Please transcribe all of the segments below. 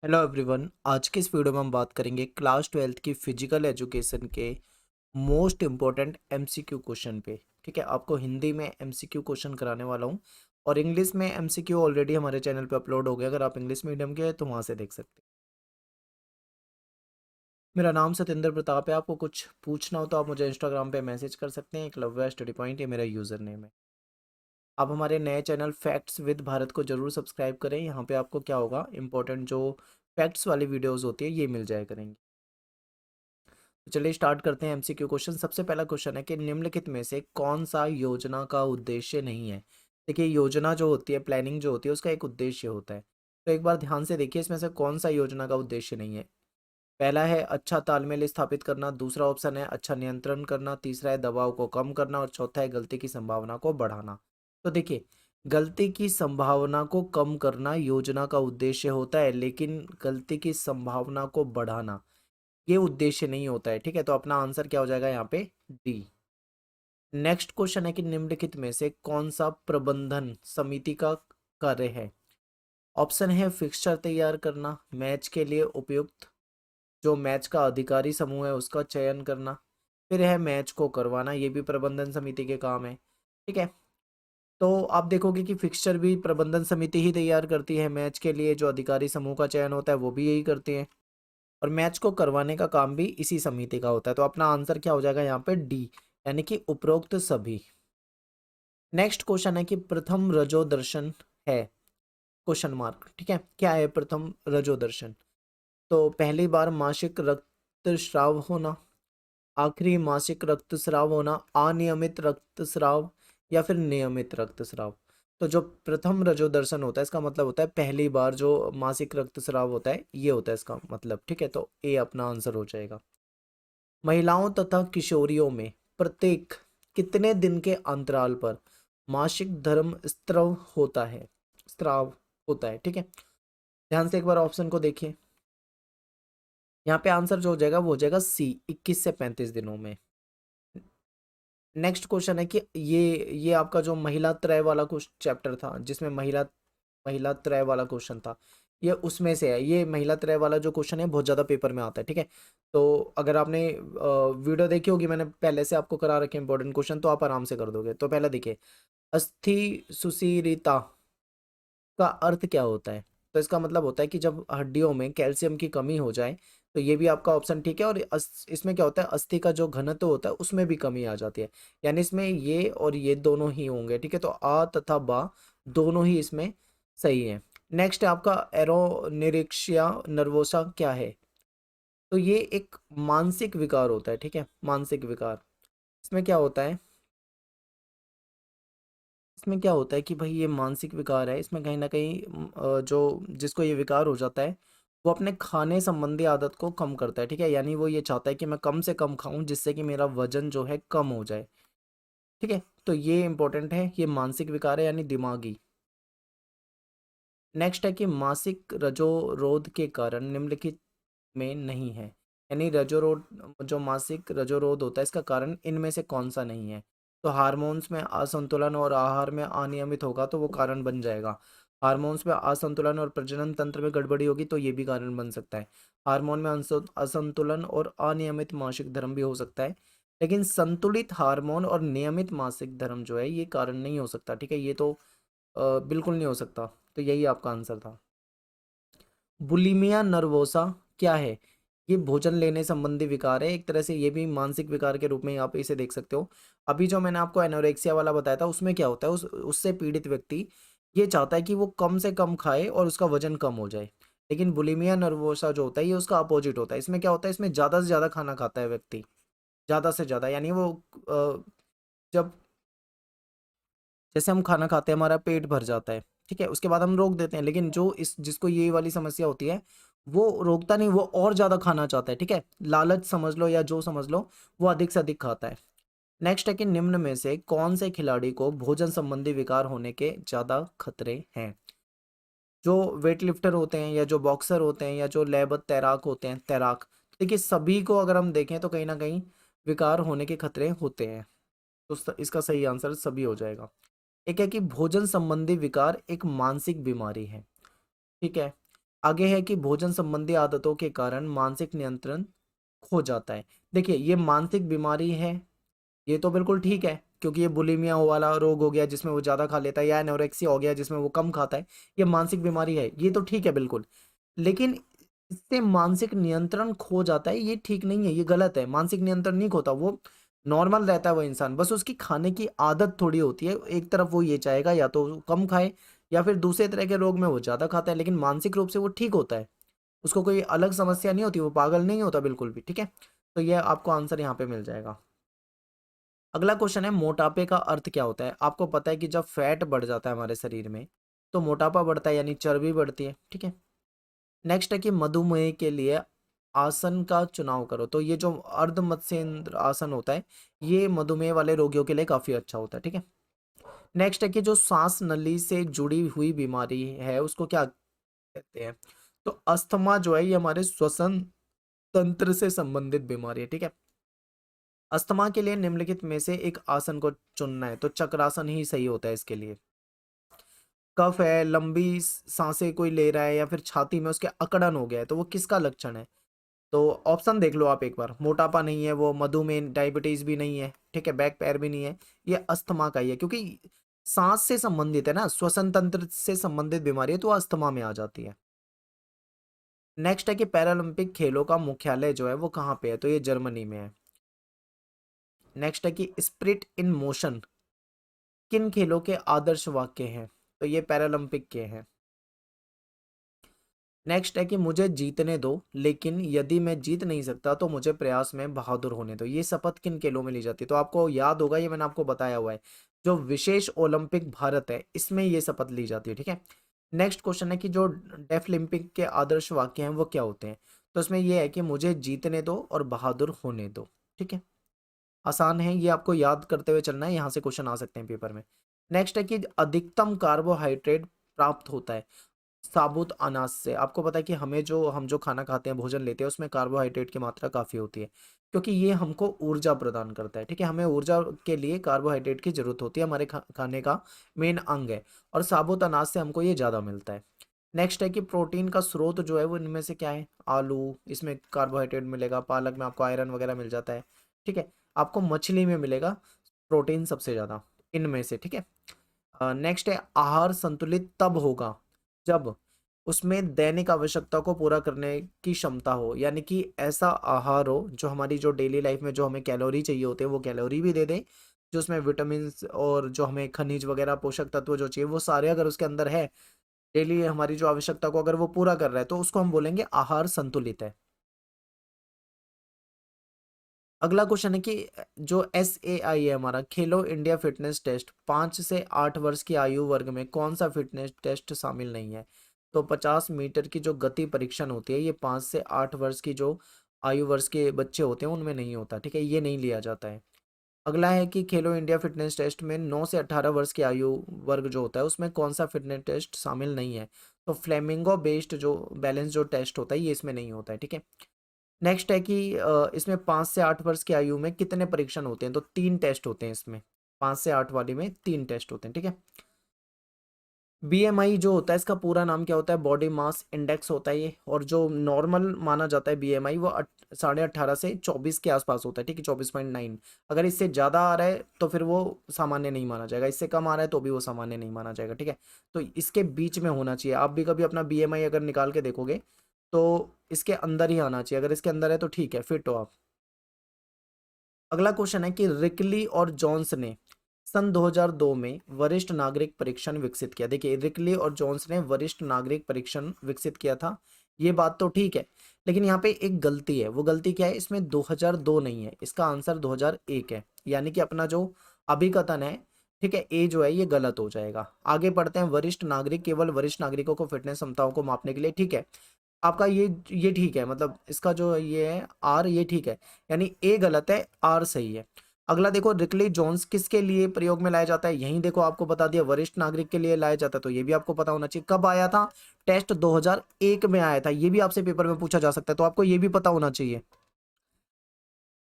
Hello everyone. आज की इस वीडियो में हम बात करेंगे क्लास 12th की फिजिकल एजुकेशन के मोस्ट इम्पोर्टेंट एमसीक्यू क्वेश्चन पे। ठीक है, आपको हिंदी में एमसीक्यू क्वेश्चन कराने वाला हूँ और इंग्लिश में एमसीक्यू ऑलरेडी हमारे चैनल पे अपलोड हो गया। अगर आप इंग्लिश मीडियम के हैं तो वहाँ से देख सकते हैं। मेरा नाम सत्येंद्र प्रताप है। आपको कुछ पूछना हो तो आप मुझे इंस्टाग्राम पे मैसेज कर सकते हैं। एकलव्य स्टडी पॉइंट ये मेरा यूज़र नेम है। आप हमारे नए चैनल फैक्ट्स विद भारत को जरूर सब्सक्राइब करें। यहाँ पे आपको क्या होगा, इंपॉर्टेंट जो फैक्ट्स वाली वीडियोज़ होती है ये मिल जाया करेंगी। तो चलिए स्टार्ट करते हैं एमसीक्यू क्वेश्चन। सबसे पहला क्वेश्चन है कि निम्नलिखित में से कौन सा योजना का उद्देश्य नहीं है। देखिए, योजना जो होती है, प्लानिंग जो होती है, उसका एक उद्देश्य होता है। तो एक बार ध्यान से देखिए, इसमें से कौन सा योजना का उद्देश्य नहीं है। पहला है अच्छा तालमेल स्थापित करना, दूसरा ऑप्शन है अच्छा नियंत्रण करना, तीसरा है दबाव को कम करना और चौथा है गलती की संभावना को बढ़ाना। तो देखिए, गलती की संभावना को कम करना योजना का उद्देश्य होता है, लेकिन गलती की संभावना को बढ़ाना ये उद्देश्य नहीं होता है। ठीक है, तो अपना आंसर क्या हो जाएगा यहाँ पे, डी। नेक्स्ट क्वेश्चन है कि निम्नलिखित में से कौन सा प्रबंधन समिति का कार्य है। ऑप्शन है फिक्सचर तैयार करना, मैच के लिए उपयुक्त जो मैच का अधिकारी समूह है उसका चयन करना, फिर है मैच को करवाना, ये भी प्रबंधन समिति के काम है। ठीक है, तो आप देखोगे कि फिक्सचर भी प्रबंधन समिति ही तैयार करती है, मैच के लिए जो अधिकारी समूह का चयन होता है वो भी यही करते हैं, और मैच को करवाने का काम भी इसी समिति का होता है। तो अपना आंसर क्या हो जाएगा यहाँ पे, डी, यानी कि उपरोक्त सभी। नेक्स्ट क्वेश्चन है कि प्रथम रजो दर्शन है, क्वेश्चन मार्क। ठीक है, क्या है प्रथम रजो दर्शन। तो पहली बार मासिक रक्तस्राव होना, आखिरी मासिक रक्तस्राव होना, अनियमित रक्तस्राव या फिर नियमित रक्तस्राव। तो जो प्रथम रजो दर्शन होता है इसका मतलब होता है पहली बार जो मासिक रक्तस्राव होता है, ये होता है इसका मतलब। ठीक है, तो ए अपना आंसर हो जाएगा। महिलाओं तथा किशोरियों में प्रत्येक कितने दिन के अंतराल पर मासिक धर्म स्त्राव होता है। ठीक है, ध्यान से एक बार ऑप्शन को देखिए। यहाँ पे आंसर जो हो जाएगा वो हो जाएगा सी, 21 से 35 दिनों में। नेक्स्ट क्वेश्चन है कि ये आपका जो महिला त्रय वाला कुछ चैप्टर था जिसमें महिला महिला त्रय वाला क्वेश्चन था, ये उसमें से है। ये महिला त्रय वाला जो क्वेश्चन है बहुत ज़्यादा पेपर में आता है। ठीक है, तो अगर आपने वीडियो देखी होगी, मैंने पहले से आपको करा रखे इंपॉर्टेंट क्वेश्चन, तो आप आराम से कर दोगे। तो पहले देखिए, अस्थि सुसीरिता का अर्थ क्या होता है। तो इसका मतलब होता है कि जब हड्डियों में कैल्शियम की कमी हो जाए, तो ये भी आपका ऑप्शन ठीक है। और इसमें क्या होता है, अस्थि का जो घनत्व होता है उसमें भी कमी आ जाती है, यानी इसमें ये और ये दोनों ही होंगे। ठीक है, तो आ तथा बा दोनों ही इसमें सही है। नेक्स्ट है आपका एरोनिरिक्सिया नर्वोसा क्या है। तो ये एक मानसिक विकार होता है। ठीक है, मानसिक विकार। इसमें क्या होता है, इसमें क्या होता है कि भाई ये मानसिक विकार है, इसमें कहीं ना कहीं जो जिसको ये विकार हो जाता है वो अपने खाने संबंधी आदत को कम करता है। ठीक है, यानी वो ये चाहता है कि मैं कम से कम खाऊं जिससे कि मेरा वजन जो है कम हो जाए। ठीक है, तो ये इंपॉर्टेंट है, ये मानसिक विकार है यानी दिमागी। नेक्स्ट है कि मासिक रजोरोध के कारण निम्नलिखित में नहीं है, यानी रजोरोध, जो मासिक रजोरोध होता है इसका कारण इनमें से कौन सा नहीं है। तो हार्मोन्स में असंतुलन और आहार में अनियमित होगा तो वो कारण बन जाएगा। हार्मोन्स में असंतुलन और प्रजनन तंत्र में गड़बड़ी होगी तो ये भी कारण बन सकता है। हार्मोन में असंतुलन और अनियमित मासिक धर्म भी हो सकता है, लेकिन संतुलित हार्मोन और नियमित मासिक धर्म जो है ये कारण नहीं हो सकता। ठीक है, ये तो बिल्कुल नहीं हो सकता। तो यही आपका आंसर था। बुलिमिया नर्वोसा क्या है। ये भोजन लेने संबंधी विकार है, एक तरह से ये भी मानसिक विकार के रूप में आप इसे देख सकते हो। अभी जो मैंने आपको एनोरेक्सिया वाला बताया था उसमें क्या होता है, उससे पीड़ित व्यक्ति ये चाहता है कि वो कम से कम खाए और उसका वजन कम हो जाए। लेकिन बुलिमिया नर्वोसा जो होता है ये उसका अपोजिट होता है। इसमें क्या होता है, इसमें ज़्यादा से ज़्यादा खाना खाता है व्यक्ति, ज़्यादा से ज़्यादा, यानी वो जब जैसे हम खाना खाते हैं हमारा पेट भर जाता है, ठीक है, उसके बाद हम रोक देते हैं, लेकिन जो इस जिसको ये वाली समस्या होती है वो रोकता नहीं, वो और ज्यादा खाना चाहता है। ठीक है, लालच समझ लो या जो समझ लो, वो अधिक से अधिक खाता है। नेक्स्ट है कि निम्न में से कौन से खिलाड़ी को भोजन संबंधी विकार होने के ज्यादा खतरे हैं। जो वेट लिफ्टर होते हैं या जो बॉक्सर होते हैं या जो लयबद्ध तैराक होते हैं, तैराक, देखिए सभी को अगर हम देखें तो कहीं ना कहीं विकार होने के खतरे होते हैं। तो इसका सही आंसर सभी हो जाएगा। एक है कि भोजन संबंधी विकार एक मानसिक बीमारी है। ठीक है, आगे है कि भोजन संबंधी आदतों के कारण मानसिक नियंत्रण खो जाता है। देखिए ये मानसिक बीमारी है, ये तो बिल्कुल ठीक है, क्योंकि ये बुलिमिया वाला रोग हो गया जिसमें वो ज़्यादा खा लेता है, या एनोरेक्सिया हो गया जिसमें वो कम खाता है, ये मानसिक बीमारी है, ये तो ठीक है बिल्कुल। लेकिन इससे मानसिक नियंत्रण खो जाता है, ये ठीक नहीं है, ये गलत है। मानसिक नियंत्रण नहीं खोता, वो नॉर्मल रहता है वो इंसान, बस उसकी खाने की आदत थोड़ी होती है। एक तरफ वो ये चाहेगा या तो कम खाए, या फिर दूसरे तरह के रोग में वो ज़्यादा खाता है, लेकिन मानसिक रूप से वो ठीक होता है, उसको कोई अलग समस्या नहीं होती, वो पागल नहीं होता बिल्कुल भी, ठीक है। तो ये आपको आंसर यहाँ पे मिल जाएगा। अगला क्वेश्चन है, मोटापे का अर्थ क्या होता है। आपको पता है कि जब फैट बढ़ जाता है हमारे शरीर में तो मोटापा बढ़ता है, यानी चर्बी बढ़ती है, ठीक है। नेक्स्ट है कि मधुमेह के लिए आसन का चुनाव करो। तो ये जो अर्ध मत्स्येंद्र आसन होता है, ये मधुमेह वाले रोगियों के लिए काफी अच्छा होता है, ठीक है। नेक्स्ट है कि जो सांस नली से जुड़ी हुई बीमारी है उसको क्या कहते हैं। तो अस्थमा जो है ये हमारे श्वसन तंत्र से संबंधित बीमारी है, ठीक है। अस्थमा के लिए निम्नलिखित में से एक आसन को चुनना है, तो चक्रासन ही सही होता है इसके लिए। कफ है, लंबी सांसें कोई ले रहा है, या फिर छाती में उसके अकड़न हो गया है, तो वो किसका लक्षण है। तो ऑप्शन देख लो आप एक बार, मोटापा नहीं है वो, मधुमेह डायबिटीज भी नहीं है, ठीक है, बैक पैर भी नहीं है, ये अस्थमा का ही है, क्योंकि सांस से संबंधित है ना, श्वसन तंत्र से संबंधित बीमारी है, तो वो अस्थमा में आ जाती है। नेक्स्ट है कि पैरालंपिक खेलों का मुख्यालय जो है वो कहाँ पे है, तो ये जर्मनी में है। नेक्स्ट है कि स्पिरिट इन मोशन किन खेलों के आदर्श वाक्य हैं, तो ये पैरालंपिक के हैं। नेक्स्ट है कि मुझे जीतने दो, लेकिन यदि मैं जीत नहीं सकता तो मुझे प्रयास में बहादुर होने दो, ये शपथ किन खेलों में ली जाती है। तो आपको याद होगा, ये मैंने आपको बताया हुआ है, जो विशेष ओलंपिक भारत है इसमें ये शपथ ली जाती है, ठीक है। नेक्स्ट क्वेश्चन है कि जो डेफलिम्पिक के आदर्श वाक्य हैं वो क्या होते हैं। तो इसमें यह है कि मुझे जीतने दो और बहादुर होने दो, ठीक है। आसान है, ये आपको याद करते हुए चलना है, यहाँ से क्वेश्चन आ सकते हैं पेपर में। नेक्स्ट है कि अधिकतम कार्बोहाइड्रेट प्राप्त होता है साबुत अनाज से। आपको पता है कि हम जो खाना खाते हैं, भोजन लेते हैं, उसमें कार्बोहाइड्रेट की मात्रा काफ़ी होती है, क्योंकि ये हमको ऊर्जा प्रदान करता है, ठीक है। हमें ऊर्जा के लिए कार्बोहाइड्रेट की जरूरत होती है, हमारे खाने का मेन अंग है, और साबुत अनाज से हमको ये ज़्यादा मिलता है। नेक्स्ट है कि प्रोटीन का स्रोत जो है वो इनमें से क्या है। आलू, इसमें कार्बोहाइड्रेट मिलेगा, पालक में आपको आयरन वगैरह मिल जाता है, ठीक है। आपको मछली में मिलेगा प्रोटीन सबसे ज़्यादा इनमें से, ठीक है। नेक्स्ट है आहार संतुलित तब होगा जब उसमें दैनिक आवश्यकता को पूरा करने की क्षमता हो, यानी कि ऐसा आहार हो जो हमारी जो डेली लाइफ में जो हमें कैलोरी चाहिए होते हैं वो कैलोरी भी दे दे, जो उसमें विटामिन और जो हमें खनिज वगैरह पोषक तत्व जो चाहिए वो सारे अगर उसके अंदर है, डेली हमारी जो आवश्यकता को अगर वो पूरा कर रहा है, तो उसको हम बोलेंगे आहार संतुलित है। अगला क्वेश्चन है कि जो SAI है हमारा, खेलो इंडिया फिटनेस टेस्ट, 5 से 8 वर्ष की आयु वर्ग में कौन सा फिटनेस टेस्ट शामिल नहीं है। तो 50 मीटर की जो गति परीक्षण होती है, ये 5 से 8 वर्ष की जो आयु वर्ष के बच्चे होते हैं उनमें नहीं होता, ठीक है, ये नहीं लिया जाता है। अगला है कि खेलो इंडिया फिटनेस टेस्ट में 9 से 18 वर्ष की आयु वर्ग जो होता है उसमें कौन सा फिटनेस टेस्ट शामिल नहीं है। तो फ्लेमिंगो बेस्ड जो बैलेंस जो टेस्ट होता है ये इसमें नहीं होता है, ठीक है। नेक्स्ट है कि इसमें 5 से 8 वर्ष की आयु में कितने परीक्षण होते हैं। तो 3 टेस्ट होते हैं इसमें, 5 से 8 वाली में 3 टेस्ट होते हैं, ठीक है। BMI जो होता है इसका पूरा नाम क्या होता है, बॉडी मास इंडेक्स होता है ये, और जो नॉर्मल माना जाता है BMI वो 18.5 से 24 के आसपास होता है, ठीक है, 24.9। अगर इससे ज़्यादा आ रहा है तो फिर वो सामान्य नहीं माना जाएगा, इससे कम आ रहा है तो भी वो सामान्य नहीं माना जाएगा, ठीक है। तो इसके बीच में होना चाहिए। आप भी कभी अपना BMI अगर निकाल के देखोगे तो इसके अंदर ही आना चाहिए, अगर इसके अंदर है तो ठीक है, फिट हो आप। अगला क्वेश्चन है कि रिकली और जॉन्स ने सन 2002 में वरिष्ठ नागरिक परीक्षण विकसित किया। देखिए रिकली और जॉन्स ने वरिष्ठ नागरिक परीक्षण विकसित किया था, ये बात तो ठीक है, लेकिन यहाँ पे एक गलती है। वो गलती क्या है, इसमें 2002 नहीं है, इसका आंसर 2001 है, यानी कि अपना जो अभिकथन है, ठीक है, ए जो है ये गलत हो जाएगा। आगे बढ़ते हैं, वरिष्ठ नागरिक केवल वरिष्ठ नागरिकों को फिटनेस क्षमताओं को मापने के लिए, ठीक है, आपका ये ठीक है, मतलब इसका जो ये है आर, ये ठीक है, यानी ए गलत है, आर सही है। अगला देखो, रिकली जोन्स किसके लिए प्रयोग में लाया जाता है, यही देखो आपको बता दिया, वरिष्ठ नागरिक के लिए लाया जाता है, तो ये भी आपको पता होना चाहिए। कब आया था, टेस्ट 2001 में आया था, ये भी आपसे पेपर में पूछा जा सकता है, तो आपको ये भी पता होना चाहिए।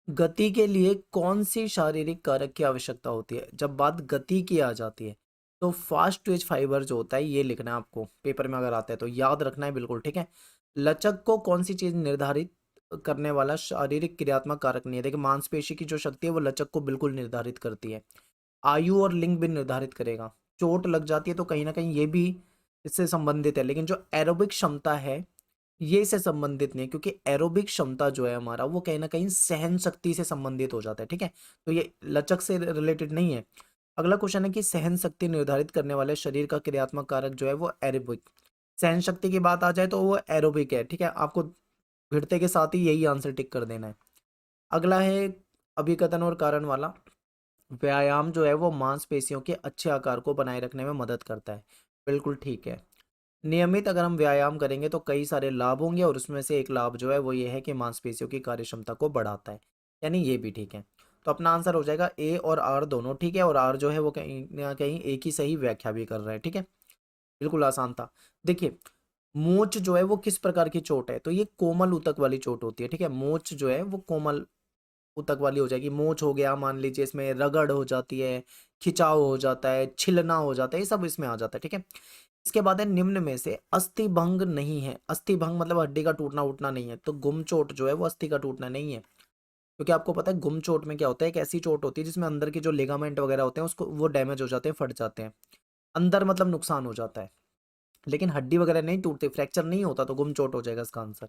गति के लिए कौन सी शारीरिक कारक की आवश्यकता होती है, जब बात गति की आ जाती है, तो फास्ट ट्विच फाइबर जो होता है ये लिखना है आपको पेपर में, अगर आता है तो याद रखना है बिल्कुल, ठीक है। लचक को कौन सी चीज निर्धारित करने वाला शारीरिक क्रियात्मक कारक नहीं है? देखिए मांसपेशी की जो शक्ति है वो लचक को बिल्कुल निर्धारित करती है। आयु और लिंग भी निर्धारित करेगा। चोट लग जाती है तो कहीं ना कहीं ये भी इससे संबंधित है, लेकिन जो एरोबिक क्षमता है ये इससे संबंधित नहीं है, क्योंकि एरोबिक क्षमता जो है हमारा वो कहीं ना कहीं सहन शक्ति से संबंधित हो जाता है, ठीक है। तो ये लचक से रिलेटेड नहीं है। अगला क्वेश्चन है कि सहन शक्ति निर्धारित करने वाले शरीर का क्रियात्मक कारक जो है वो एरोबिक। सहन शक्ति की बात आ जाए तो वो एरोबिक है, ठीक है। आपको भिड़ते के साथ ही यही आंसर टिक कर देना है। अगला है अभिकथन और कारण वाला। व्यायाम जो है वो मांसपेशियों के अच्छे आकार को बनाए रखने में मदद करता है, बिल्कुल ठीक है। नियमित अगर हम व्यायाम करेंगे तो कई सारे लाभ होंगे, और उसमें से एक लाभ जो है वो ये है कि मांसपेशियों की कार्यक्षमता को बढ़ाता है, यानी ये भी ठीक है। तो अपना आंसर हो जाएगा ए और आर दोनों ठीक है, और आर जो है वो कहीं ना कहीं एक ही सही व्याख्या भी कर रहा है, ठीक है। बिल्कुल आसान था। देखिए मोच जो है वो किस प्रकार की चोट है? तो ये कोमल ऊतक वाली चोट होती है, ठीक है। मोच जो है वो कोमल ऊतक वाली हो जाएगी। मोच हो गया, मान लीजिए इसमें रगड़ हो जाती है, खिंचाव हो जाता है, छिलना हो जाता है, ये सब इसमें आ जाता है, ठीक है। इसके बाद है निम्न में से अस्थि भंग नहीं है। अस्थि भंग मतलब हड्डी का टूटना उठना नहीं है, तो गुम चोट जो है वो अस्थि का टूटना नहीं है, क्योंकि आपको पता है गुम चोट में क्या होता है, एक ऐसी चोट होती है जिसमें अंदर के जो लिगामेंट वगैरह होते हैं उसको वो डैमेज हो जाते हैं, फट जाते हैं, अंदर मतलब नुकसान हो जाता है, लेकिन हड्डी वगैरह नहीं टूटती, फ्रैक्चर नहीं होता, तो गुम चोट हो जाएगा इसका आंसर।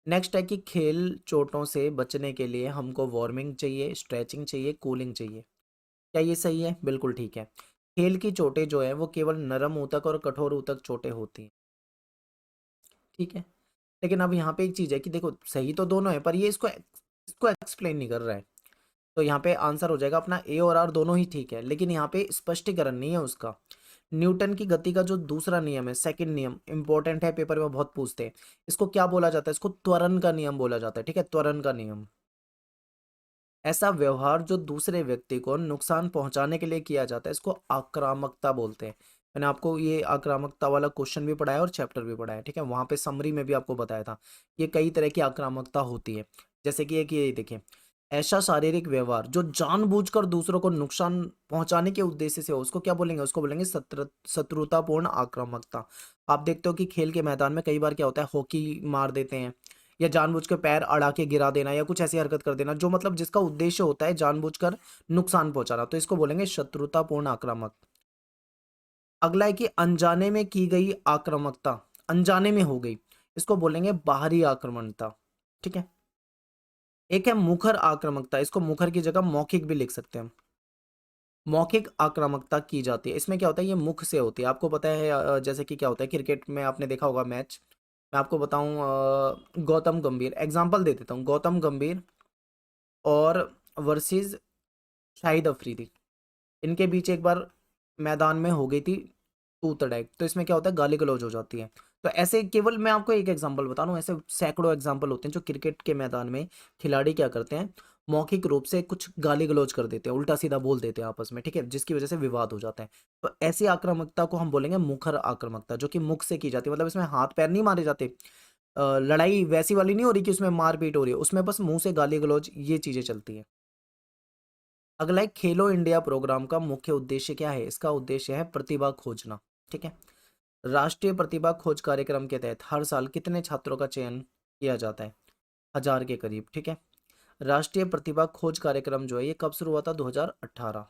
नेक्स्ट है कि खेल चोटों से बचने के लिए हमको वार्मिंग चाहिए, स्ट्रेचिंग चाहिए, कूलिंग चाहिए। क्या ये सही है? बिल्कुल ठीक है। खेल की चोटें जो है वो केवल नरम ऊतक और कठोर ऊतक चोटें होती हैं, ठीक है। लेकिन अब यहाँ पे एक चीज है कि देखो सही तो दोनों है, पर ये इसको एक्सप्लेन नहीं कर रहा है, तो यहाँ पे आंसर हो जाएगा अपना ए और आर दोनों ही ठीक है, लेकिन यहाँ पे स्पष्टीकरण नहीं है उसका। न्यूटन की गति का जो दूसरा नियम है, सेकंड नियम, इंपॉर्टेंट है, पेपर में बहुत पूछते हैं। इसको क्या बोला जाता है? इसको त्वरण का नियम बोला जाता है, ठीक है, त्वरण का नियम। ऐसा व्यवहार जो दूसरे व्यक्ति को नुकसान पहुंचाने के लिए किया जाता है इसको आक्रामकता बोलते हैं। मैंने आपको ये आक्रामकता वाला क्वेश्चन भी पढ़ाया और चैप्टर भी पढ़ाया, ठीक है। वहां पे समरी में भी आपको बताया था ये कई तरह की आक्रामकता होती है। जैसे कि एक ये देखिए, ऐसा शारीरिक व्यवहार जो जानबूझकर दूसरों को नुकसान पहुंचाने के उद्देश्य से हो उसको क्या बोलेंगे? उसको बोलेंगे शत्रुतापूर्ण आक्रामकता। आप देखते हो कि खेल के मैदान में कई बार क्या होता है, हॉकी मार देते हैं, या जानबूझ के पैर अड़ा के गिरा देना, या कुछ ऐसी हरकत कर देना जो मतलब जिसका उद्देश्य होता है जानबूझकर नुकसान पहुंचाना, तो इसको बोलेंगे शत्रुतापूर्ण आक्रामक। अगला है कि अनजाने में की गई आक्रामकता, अनजाने में हो गई, इसको बोलेंगे बाहरी आक्रमणता, ठीक है। एक है मुखर आक्रामकता, इसको मुखर की जगह मौखिक भी लिख सकते हैं। मौखिक आक्रामकता की जाती है, इसमें क्या होता है, ये मुख से होती है। आपको पता है जैसे कि क्या होता है क्रिकेट में, आपने देखा होगा मैच, मैं आपको बताऊं गौतम गंभीर एग्जांपल दे देता हूँ, गौतम गंभीर और वर्सेस शाहिद अफरीदी, इनके बीच एक बार मैदान में हो गई थी तू तड़ाक, तो इसमें क्या होता है, गाली गलौज हो जाती है। तो ऐसे केवल मैं आपको एक एग्जांपल बता रहा हूँ, ऐसे सैकड़ों एग्जांपल होते हैं जो क्रिकेट के मैदान में खिलाड़ी क्या करते हैं, मौखिक रूप से कुछ गाली गलौज कर देते हैं, उल्टा सीधा बोल देते हैं आपस में, ठीक है, जिसकी वजह से विवाद हो जाता है। तो ऐसी आक्रामकता को हम बोलेंगे मुखर आक्रामकता, जो कि मुख से की जाती है, मतलब इसमें हाथ पैर नहीं मारे जाते, लड़ाई वैसी वाली नहीं हो रही कि उसमें मारपीट हो रही है, उसमें बस मुंह से गाली गलौज ये चीजें चलती हैं। अगला है खेलो इंडिया प्रोग्राम का मुख्य उद्देश्य क्या है? इसका उद्देश्य है प्रतिभा खोजना, ठीक है। राष्ट्रीय प्रतिभा खोज कार्यक्रम के तहत हर साल कितने छात्रों का चयन किया जाता है? 1000 के करीब, ठीक है। राष्ट्रीय प्रतिभा खोज कार्यक्रम जो है ये कब शुरू हुआ था? 2018।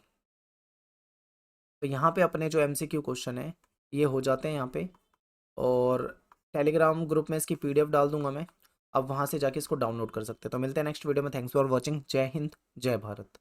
तो यहाँ पे अपने जो एमसीक्यू क्वेश्चन है ये हो जाते हैं यहाँ पे, और टेलीग्राम ग्रुप में इसकी पीडीएफ डाल दूंगा मैं, अब वहाँ से जाके इसको डाउनलोड कर सकते हैं। तो मिलते हैं नेक्स्ट वीडियो में। Thanks for watching. जय हिंद, जय भारत।